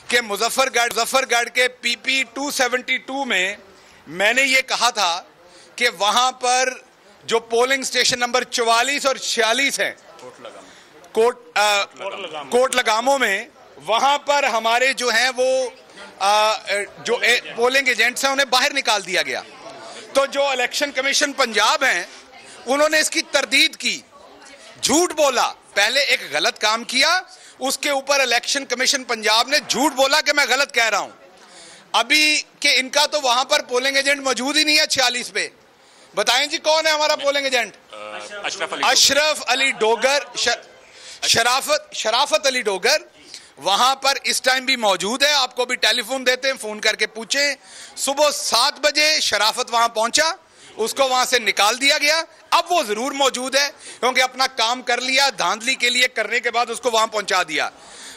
कि मुजफ्फरगढ़ के PP 272 में मैंने ये कहा था कि वहां पर जो पोलिंग स्टेशन नंबर 44 और 46 है कोट लगामों में, वहां पर हमारे जो हैं वो जो पोलिंग एजेंट्स हैं उन्हें बाहर निकाल दिया गया। तो जो इलेक्शन कमीशन पंजाब हैं उन्होंने इसकी तरदीद की, झूठ बोला, पहले एक गलत काम किया, उसके ऊपर इलेक्शन कमीशन पंजाब ने झूठ बोला कि मैं गलत कह रहा हूं। अभी कि इनका तो वहां पर पोलिंग एजेंट मौजूद ही नहीं है 46 पे। बताएं जी कौन है हमारा पोलिंग एजेंट? अशरफ अली डोगर, शराफत अली डोगर वहां पर इस टाइम भी मौजूद है। आपको भी टेलीफोन देते हैं, फोन करके पूछें। सुबह 7 बजे शराफत वहां पहुंचा, उसको वहां से निकाल दिया गया। अब वो जरूर मौजूद है क्योंकि अपना काम कर लिया, धांधली के लिए करने के बाद उसको वहां पहुंचा दिया।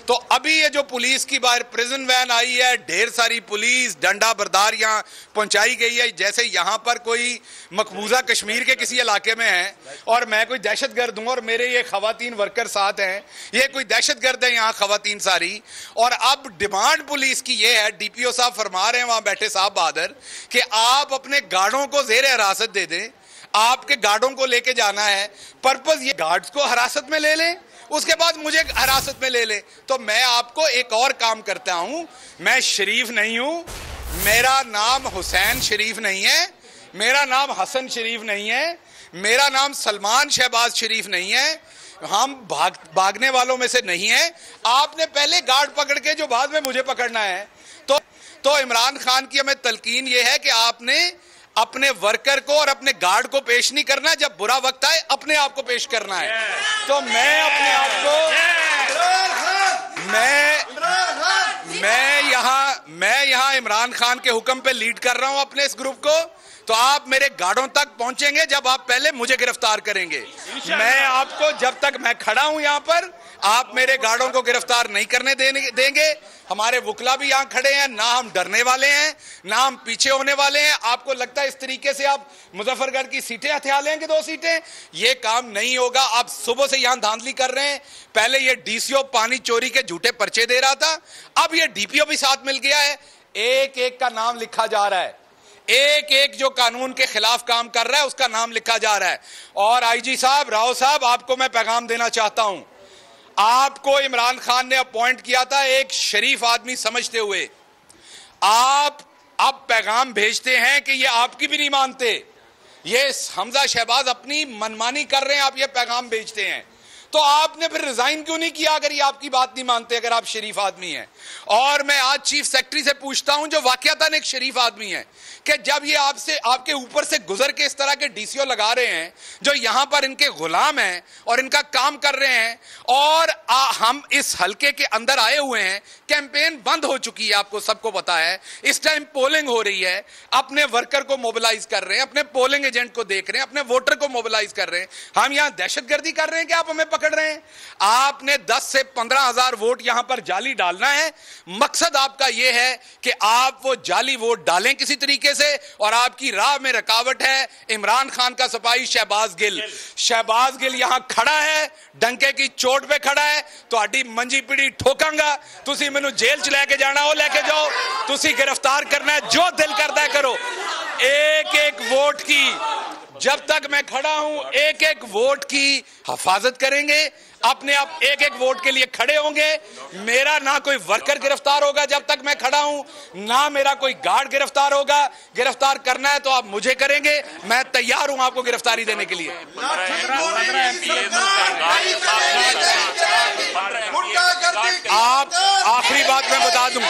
तो अभी ये जो पुलिस की बाहर प्रिजन वैन आई है, ढेर सारी पुलिस डंडा बरदार यहाँ पहुंचाई गई है, जैसे यहाँ पर कोई मकबूजा कश्मीर के किसी इलाके में है और मैं कोई दहशतगर्द हूँ और मेरे ये खवातीन वर्कर साथ हैं, ये कोई दहशतगर्द है यहाँ खवातीन सारी। और अब डिमांड पुलिस की ये है, DPO साहब फरमा रहे हैं वहाँ बैठे साहब बहादुर, कि आप अपने गार्डों को ज़ेरे हिरासत दे दें। आपके गार्डों को लेके जाना है, पर्पस ये गार्ड्स को हिरासत में ले लें, उसके बाद मुझे हिरासत में ले ले। तो मैं आपको एक और काम करता हूं, मैं शरीफ नहीं हूं, मेरा नाम हुसैन शरीफ नहीं है, मेरा नाम हसन शरीफ नहीं है, मेरा नाम सलमान शहबाज शरीफ नहीं है, हम भागने वालों में से नहीं है। आपने पहले गार्ड पकड़ के जो बाद में मुझे पकड़ना है। तो इमरान खान की हमें तलकीन ये है कि आपने अपने वर्कर को और अपने गार्ड को पेश नहीं करना, जब बुरा वक्त आए अपने आप को पेश करना है। तो मैं अपने आप को मैं यहाँ इमरान खान के हुक्म पे लीड कर रहा हूं अपने इस ग्रुप को। तो आप मेरे गार्डों तक पहुंचेंगे जब आप पहले मुझे गिरफ्तार करेंगे। मैं आपको, जब तक मैं खड़ा हूं यहाँ पर, आप मेरे गार्डों को गिरफ्तार नहीं करने देंगे। हमारे वुकला भी यहाँ खड़े हैं, ना हम डरने वाले हैं ना हम पीछे होने वाले हैं। आपको लगता है इस तरीके से आप मुजफ्फरगढ़ की सीटें हथिया लेंगे, 2 सीटें? ये काम नहीं होगा। आप सुबह से यहाँ धांधली कर रहे हैं। पहले ये DCO पानी चोरी के झूठे पर्चे दे रहा था, अब ये DPO भी साथ मिल गया है। एक एक का नाम लिखा जा रहा है, एक एक जो कानून के खिलाफ काम कर रहा है उसका नाम लिखा जा रहा है। और IG साहब, राव साहब, आपको मैं पैगाम देना चाहता हूं, आपको इमरान खान ने अपॉइंट किया था एक शरीफ आदमी समझते हुए, आप अब पैगाम भेजते हैं कि ये आपकी भी नहीं मानते, ये हमजा शहबाज अपनी मनमानी कर रहे हैं, आप ये पैगाम भेजते हैं। तो आपने फिर रिजाइन क्यों नहीं किया अगर ये आपकी बात नहीं मानते, अगर आप शरीफ आदमी हैं? और मैं आज चीफ सेक्रेटरी से पूछता हूं, जो वाकयातन एक शरीफ आदमी है, कि जब ये आपसे आपके ऊपर से गुजर के इस तरह के DCO लगा रहे हैं जो यहां पर इनके गुलाम हैं और इनका काम कर रहे हैं, और हम इस हलके के अंदर आए हुए हैं, कैंपेन बंद हो चुकी है, आपको सबको पता है, इस टाइम पोलिंग हो रही है, अपने वर्कर को मोबिलाइज कर रहे हैं, अपने पोलिंग एजेंट को देख रहे हैं, अपने वोटर को मोबिलाइज कर रहे हैं। हम यहां दहशतगर्दी कर रहे हैं कि आप हमें पकड़ रहे हैं? आपने 10 से 15 हजार वोट यहां पर जाली डालना है। मकसद आपका यह है कि आप वो जाली वोट डालें किसी तरीके से, और आपकी राह में रुकावट है इमरान खान का सिपाही शहबाज गिल। शहबाज गिल यहां खड़ा है, डंके की चोट पे खड़ा है, ਤੁਹਾਡੀ मंजी पीढ़ी ठोकांगा, तुसी मैनू जेल च लेके जाना हो लेके जाओ, तुसी गिरफ्तार करना है, जो दिल करता है करो। एक एक वोट की, जब तक मैं खड़ा हूं, एक एक वोट की हिफाजत करेंगे, अपने आप एक एक वोट के लिए खड़े होंगे। मेरा ना कोई वर्कर गिरफ्तार होगा जब तक मैं खड़ा हूं, ना मेरा कोई गार्ड गिरफ्तार होगा। गिरफ्तार करना है तो आप मुझे करेंगे, मैं तैयार हूं आपको गिरफ्तारी देने के लिए। आप, आखिरी बात मैं बता दूं,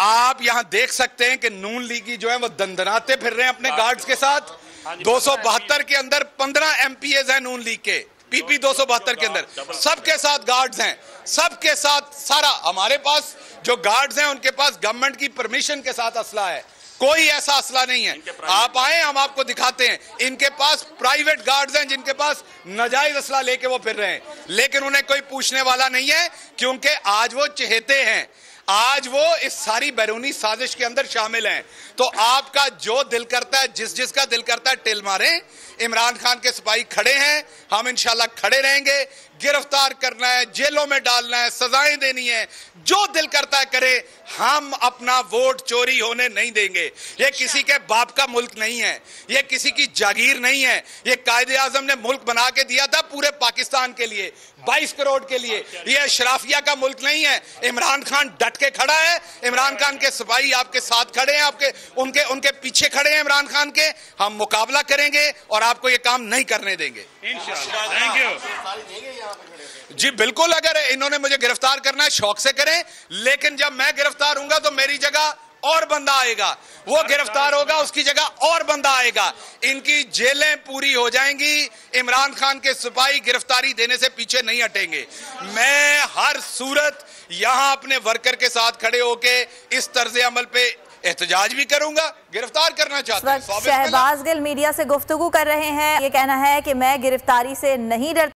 आप यहां देख सकते हैं कि नून लीगी जो है वो दंदनाते फिर रहे हैं अपने गार्ड्स के साथ। 272 के अंदर 15 MPAs हैं नून लीग के, PP 272 के अंदर, सबके साथ गार्ड्स हैं, सबके साथ सारा। हमारे पास जो गार्ड्स हैं उनके पास गवर्नमेंट की परमिशन के साथ असला है, कोई ऐसा असला नहीं है। आप आए, हम आपको दिखाते हैं। इनके पास प्राइवेट गार्ड्स हैं जिनके पास नाजायज असला लेके वो फिर रहे हैं, लेकिन उन्हें कोई पूछने वाला नहीं है, क्योंकि आज वो चहेते हैं। आज वो इस सारी बैरूनी साजिश के अंदर शामिल हैं। तो आपका जो दिल करता है, जिसका दिल करता है टिल मारें। इमरान खान के सिपाही खड़े हैं, हम इंशाल्लाह खड़े रहेंगे। गिरफ्तार करना है, जेलों में डालना है, सजाएं देनी है, जो दिल करता है करे। हम अपना वोट चोरी होने नहीं देंगे। ये किसी के बाप का मुल्क नहीं है, ये किसी की जागीर नहीं है। ये कायदे आजम ने मुल्क बना के दिया था पूरे पाकिस्तान के लिए, 22 करोड़ के लिए। ये अशराफिया का मुल्क नहीं है। इमरान खान डट के खड़ा है, इमरान खान के सिपाही आपके साथ खड़े हैं, आपके उनके पीछे खड़े हैं इमरान खान के। हम मुकाबला करेंगे और आपको ये काम नहीं करने देंगे इंशाअल्लाह। थैंक यू जी। बिल्कुल, अगर इन्होंने मुझे गिरफ्तार करना है शौक से करें, लेकिन जब मैं गिरफ्तार हूंगा तो मेरी जगह और बंदा आएगा। वो गिरफ्तार होगा, उसकी जगह और बंदा आएगा। इनकी जेलें पूरी हो जाएंगी। इमरान खान के सिपाही गिरफ्तारी देने से पीछे नहीं हटेंगे। मैं हर सूरत यहां अपने वर्कर के साथ खड़े होके इस तर्ज अमल पे एहतजाज भी करूंगा। गिरफ्तार करना चाहते हैं। शहबाज गिल मीडिया से गुफ्तगू कर रहे हैं। ये कहना है कि मैं गिरफ्तारी से नहीं डरता।